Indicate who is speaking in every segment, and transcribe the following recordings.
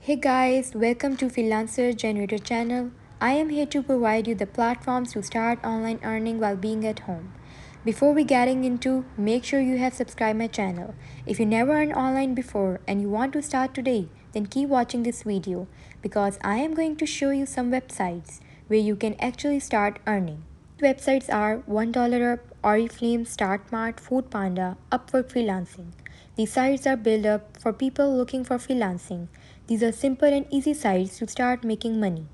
Speaker 1: Hey guys, welcome to Freelancer Generator channel. I am here to provide you the platforms to start online earning while being at home. Before we getting into, make sure you have subscribed my channel. If you never earned online before and you want to start today, then keep watching this video because I am going to show you some websites where you can actually start earning. Websites are $1 Up, Oriflame, StartMart, Foodpanda, Upwork Freelancing. These sites are built up for people looking for freelancing. These are simple and easy sites to start making money.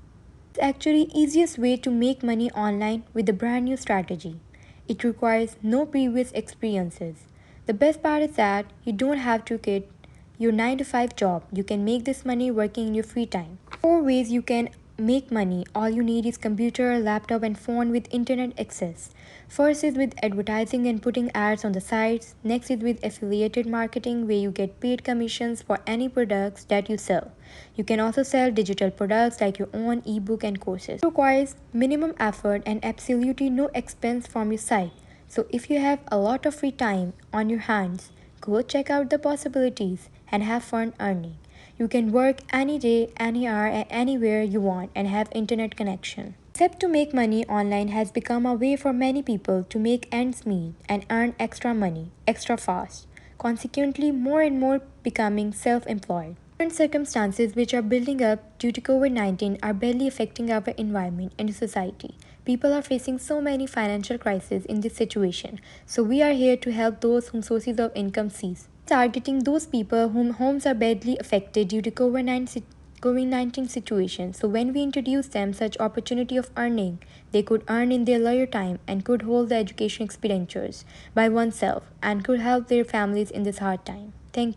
Speaker 1: It's actually easiest way to make money online with a brand new strategy. It requires no previous experiences. The best part is that you don't have to quit your 9 to 5 job. You can make this money working in your free time. Four ways you can make money. All you need is computer, laptop and phone with internet access. First is with advertising and putting ads on the sites. Next is with affiliated marketing where you get paid commissions for any products that you sell. You can also sell digital products like your own ebook and courses. It requires minimum effort and absolutely no expense from your site. So if you have a lot of free time on your hands, go check out the possibilities and have fun earning. You can work any day, any hour, and anywhere you want and have internet connection. Except to make money online has become a way for many people to make ends meet and earn extra money, extra fast. Consequently, more and more becoming self-employed. Current circumstances which are building up due to COVID-19 are badly affecting our environment and society. People are facing so many financial crises in this situation, so we are here to help those whose sources of income cease. Targeting those people whom homes are badly affected due to COVID-19 situation. So when we introduce them such opportunity of earning, they could earn in their leisure time and could hold the education expenditures by oneself and could help their families in this hard time. Thank you.